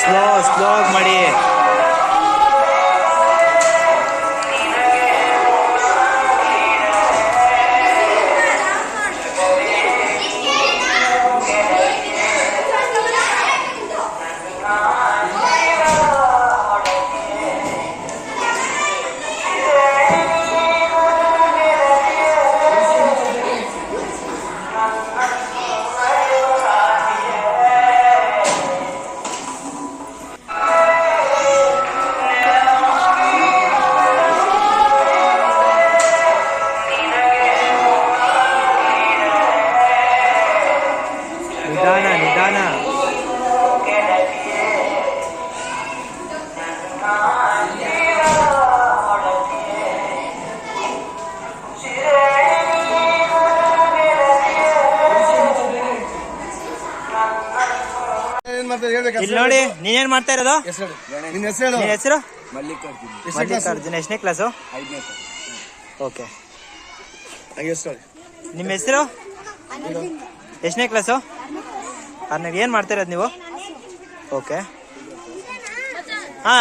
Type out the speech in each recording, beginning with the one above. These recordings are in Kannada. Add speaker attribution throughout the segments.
Speaker 1: ಸ್ಲೋ ಮಾಡಿ. ನಿಧಾನ. ಇಲ್ಲಿ ನೋಡಿ, ನೀನೇನ್ ಮಾಡ್ತಾ ಇರೋದು? ನಿನ್ನ ಹೆಸರು? ಮಲ್ಲಿಕಾರ್ಜುನ್. ಎಷ್ಟನೇ ಕ್ಲಾಸು? ಓಕೆ. ನಿಮ್ಮ ಹೆಸರು? ಎಷ್ಟನೇ ಕ್ಲಾಸು? ಏನ್ ಮಾಡ್ತಾ ಇರೋದು ನೀವು? ಓಕೆ. ಹಾ,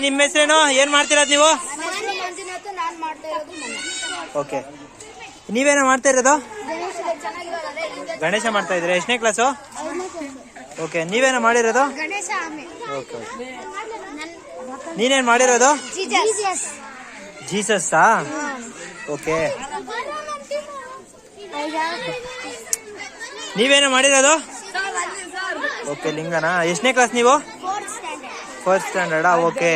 Speaker 1: ನಿಮ್ಮ ಹೆಸರೇನು? ಏನ್ ಮಾಡ್ತಿರೋದು ನೀವು? ಓಕೆ. ನೀವೇನೋ ಮಾಡ್ತಾ ಇರೋದು? ಗಣೇಶ ಮಾಡ್ತಾ ಇದ್ದೀರಾ? ಎಷ್ಟನೇ ಕ್ಲಾಸು? ಓಕೆ. ನೀವೇನೋ ಮಾಡಿರೋದು? ಓಕೆ. ನೀನೇನ್ ಮಾಡಿರೋದು? ಜೀಸಸ್ಸಾ? ಓಕೆ. ನೀವೇನೋ ಮಾಡಿರೋದು? ಓಕೆ. ಲಿಂಗನಾ? ಎಷ್ಟನೇ ಕ್ಲಾಸ್ ನೀವು? 4th ಸ್ಟ್ಯಾಂಡರ್ಡಾ? ಓಕೆ.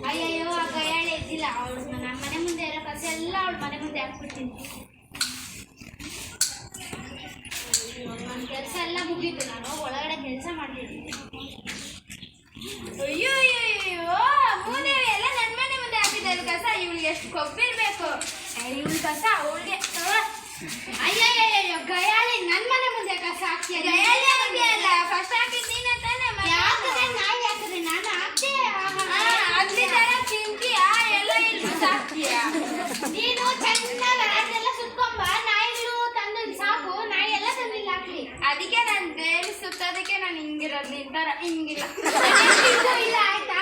Speaker 2: ಅಯ್ಯಯ್ಯೋ ಆ ಕೈಯಾಳೆ ಎದ್ದಿಲ್ಲ. ಅವಳು ನನ್ನ ಮನೆ ಮುಂದೆ ಇರೋ ಕಸ ಎಲ್ಲ ಅವಳು ಮನೆ ಮುಂದೆ ಹಾಕ್ಬಿಡ್ತೀನಿ. ನನ್ನ ಕೆಲಸ ಎಲ್ಲ ಮುಗೀತು. ನಾನು ಒಳಗಡೆ ಕೆಲಸ ಮಾಡ್ತಿದ್ದೀನಿ. ಅಯ್ಯೋ ಅಯ್ಯೋ, ಮೂದೇವಿ ಎಲ್ಲ ನನ್ನ ಮನೆ ಮುಂದೆ ಹಾಕಿದ್ದಾರೆ ಕಸ. ಇವಳಿಗೆ ಎಷ್ಟು ಕೊಬ್ಬಿರ್ಬೇಕು. ಇವಳು ಕಸ ಅವಳಿಗೆ. ಅಯ್ಯಯ್ಯಯ್ಯೋ, ಗಯಾಳಿ ನನ್ನ ಮನೆ ಮುಂದೆ ಕಸ ಹಾಕ್ತೀಯ? ಗಯಾಳಿ ಅಲ್ಲ, ಫಸ್ಟ್ ಹಾಕಿದ್ ನೀನ ತಾನೆ. ನಾಯಿ ಹಾಕಿದ್ರೆ ನಾನು ಹಾಕ್ತೆ. ಅಗ್ಲಿ ತರ ತಿಂತೀಯ ಎಲ್ಲ ಇಲ್ಲಿ ಹಾಕ್ತೀಯ ನೀನು. ಚೆನ್ನಾಗ ಅದೆಲ್ಲ ಸುತ್ಕೊಂಬ. ನಾಯಿಗಳು ತಂದು ಸಾಕು. ನಾಯಿ ಎಲ್ಲ ತಂದಿಲ್ಲ ಹಾಕ್ಲಿ. ಅದಕ್ಕೆ ನಾನು ದೇವಿ ಸುತ್ತೋದಕ್ಕೆ ನಾನು ಹಿಂಗಿರೋದು. ನಿಂತರ ಹಿಂಗಿಲ್ಲ ಇಲ್ಲ. ಆಯ್ತಾ?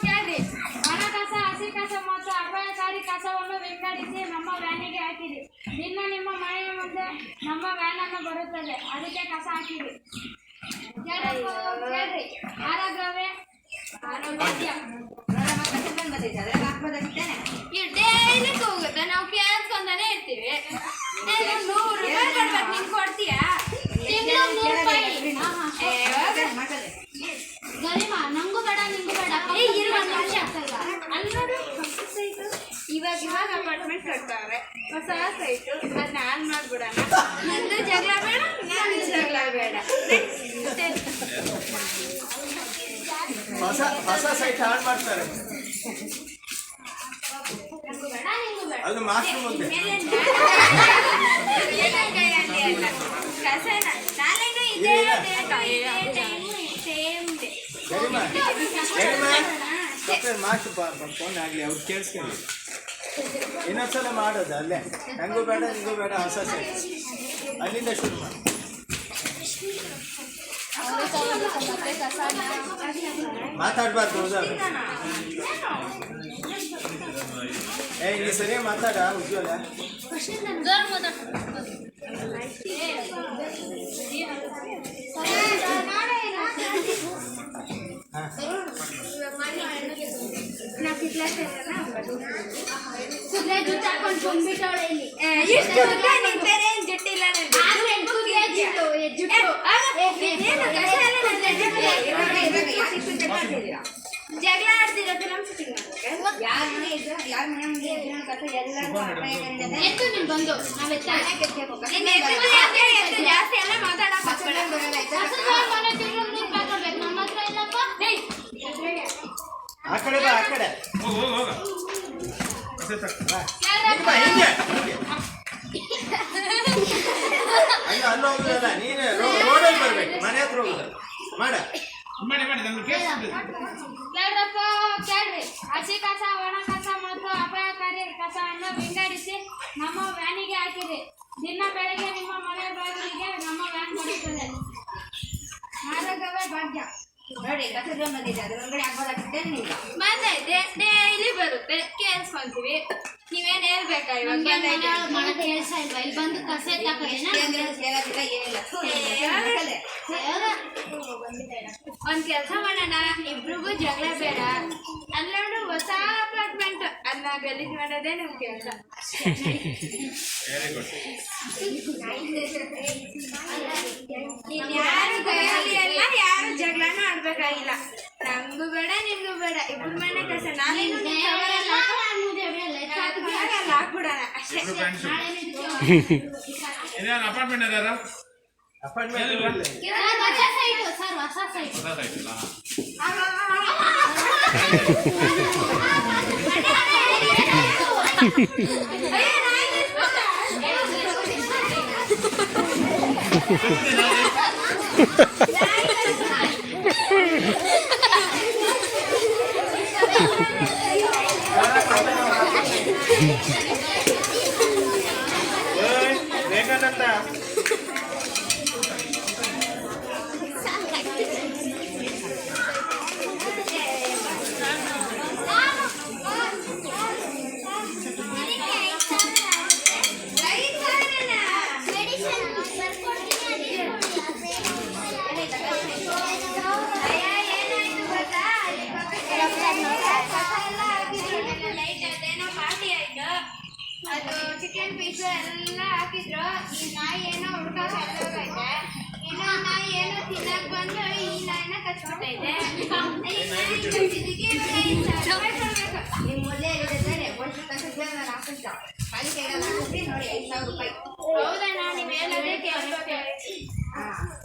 Speaker 2: ಕೇಳ್ರಿ, ಒಣ ಕಸ, ಹಸಿ ಕಸ ಮತ್ತು ಅಪಾಯಕಾರಿ ಕಸವನ್ನು ವಿಂಗಡಿಸಿ ನಮ್ಮ ವ್ಯಾನಿಗೆ ಹಾಕಿರಿ. ನಿಮ್ಮ ಮನೆಯ ಮುಂದೆ ನಮ್ಮ ವ್ಯಾನ್ ಅನ್ನು ಬರುತ್ತದೆ, ಅದಕ್ಕೆ ಕಸ ಹಾಕಿರಿ. ಕೇಳ್ರಿ, ಆರೋಗ್ಯವೇ ಆರೋಗ್ಯ. ಡೈಲಿ ಹೋಗುತ್ತೆ. ನಾವು ಕೇಳ್ಕೊಂತಾನೆ ಇರ್ತೀವಿ. 100 ರೂಪಾಯಿ ಕೊಡ್ಬೇಕು. ನೀನ್ ಕೊಡ್ತೀಯಾ? ಗರಿಮಾ, ನಂಗೂ ಬೇಡ ನಿಂಗೂ ಬೇಡ. ಅಲ್ಲಿ ನೋಡು, ಇವಾಗ ಅಪಾರ್ಟ್ಮೆಂಟ್ ಕಟ್ತಾವ್ರೆ. ಹೊಸ ಸೈಟು. ಅದ್ ನಾನ್ ಮಾಡ್ಬಿಡೋಣ. ನಂದು ಜಗಳ ಬೇಡ, ನಾನು ಜಗಳ ಬೇಡ.
Speaker 3: ಹೊಸ ಸೈಟ್ ಹಾಳು ಮಾಡ್ತಾರೆ. ಅದು ಮಾಸ್ಟರ್ ಮುಂದೆ ಮಾಸ್ಟರ್ ಫೋನ್ ಆಗ್ಲಿ ಅವ್ರು ಕೇಳಿಸ್ಕೊಳ್ಳಿ. ಇನ್ನೊಂದ್ಸಲ ಮಾಡೋದು ಅಲ್ಲೇ. ನಂಗೂ ಬೇಡ ನಿಂಗೂ ಬೇಡ. ಹೊಸ ಸೈಟ್ ಅಲ್ಲಿಂದ ಶುರು ಮಾಡಿ. ಮಾತಾಡ್ಬಾರ್ದು. ಹೌದಾ? ಇಲ್ಲಿ ಸರಿಯಾಗಿ ಮಾತಾಡ ಉಜ್ವಲ.
Speaker 2: ಜಗಳ ಆಡ್ತಿರೋ ಫಿಲಮ್ ಶೂಟಿಂಗ್ ಎತ್ತು ನೀನ್ ಬಂದು ಜಾಸ್ತಿ ಎಲ್ಲ ಮಾತಾಡಕ್ ನಮ್ಮ ಹತ್ರ ಇಲ್ಲಪ್ಪ.
Speaker 3: ಆ ಕಡೆ ಬಾ, ಆ ಕಡೆ ಅಲ್ಲ ಹೋಗುದಲ್ಲ, ನೀನು ರೋಡಲ್ಲಿ ಬರ್ಬೇಕು, ಮನೆ ಹತ್ರ ಹೋಗುದಲ್ಲ. ಮಾಡ
Speaker 2: ಕೇಳ್ರಪ್ಪ ಕೇಳ್ರಿ. ಹಸಿ ಕಸ ಒಣ ಕಸ ಮತ್ತು ಅಪಾಯಕಾರಿ ಕಸವನ್ನು ವಿಂಗಡಿಸಿ ನಮ್ಮ ವ್ಯಾನಿಗೆ ಹಾಕಿರಿ. ದಿನ ಬೆಳಗ್ಗೆ ನಿಮ್ಮ ಮನೆ ಬಾಗಿಲಿಗೆ ನಮ್ಮ ವ್ಯಾನ್ ಬರುತ್ತದೆ. ಆರೋಗ್ಯವೇ ಭಾಗ್ಯ.
Speaker 4: ನೋಡಿ ಕಸದ ಬಂದಿದೆ, ಅದ್ರ ಒಳಗಡೆ ಹಾಕ್ಬೋದಾಗುತ್ತೆ ನೀವು.
Speaker 2: ಬಂದೈತೆ, ಡೈಲಿ ಬರುತ್ತೆ, ಕೇಳಿಸ್ಕೊಂತೀವಿ. ನೀವೇನ್ ಹೇಳ್ಬೇಕಾ ಇವಾಗ? ಕೇಳಿಸ ಇಲ್ವಾ? ಇಲ್ಲಿ ಬಂದು ಕಸ
Speaker 4: ಸೇರೋದಿಲ್ಲ ಏನಿಲ್ಲ.
Speaker 2: ಒಂದ್ ಕೆಲ್ಸ ಮಾಡೋಣ, ಇಬ್ರಿಗೂ ಜಗಳ ಬೇಡ. ಅಲ್ಲೊಂದು ಹೊಸ ಅಪಾರ್ಟ್ಮೆಂಟ್, ಅದನ್ನ ಗಲೀಜ್ ಮಾಡೋದೇ ನಮ್ ಕೆಲ್ಸ. ಯಾರು ಗಯಾಲಿ ಅಲ್ಲ, ಯಾರು ಜಗಳನೂ ಆಡ್ಬೇಕಾಗಿಲ್ಲ. ನಮ್ಗೂ ಬೇಡ ನಿಮ್ಗೂ ಬೇಡ, ಇಬ್ರು ಮನೆ ಕಸ. ನಾನೇನು ಹಾಕ್ಬಿಡೋಣ ಅಷ್ಟೇ.
Speaker 5: ಅಪಾರ್ಟ್ಮೆಂಟ್ ಅದಾರ
Speaker 3: ಅಪಾರ್ಟ್ಮೆಂಟ್
Speaker 2: ಹೊಸ ಸೈಟು ಸರ್, ಹೊಸ ಸೈಟ್.
Speaker 3: ವೇಗಾನಂದ
Speaker 2: ಅದು ಚಿಕನ್ ಪೀಸ್ ಎಲ್ಲ ಹಾಕಿದ್ರು. ಈ ನಾಯಿ ಏನೋ ಹುಡ್ಕಾಕ ಎಲ್ಲೋಗೈತೆ. ಇನ್ನೊಂದು ನಾಯಿ ಏನೋ ತಿನ್ನಕ್ ಬಂದು ಈ ನಾಯಿನ ಕಚ್ಬಿಟ್ಟೈತೆ.
Speaker 4: ನಿಮ್ಮ ಮೊದಲೇ ಹೇಳಿದ್ರೆ ಒಂದು ಕಸದ ನಾನು ಹಾಕಿದ್ದ ಖಾಲಿ ಕೈಗಾಲ ಹಾಕಿದ್ರಿ ನೋಡಿ 5,000 ರೂಪಾಯಿ.
Speaker 2: ಹೌದಣ್ಣ, ನೀವ್ ಹೇಳೋದೇ ಕೇಳ್ಬೇಕು.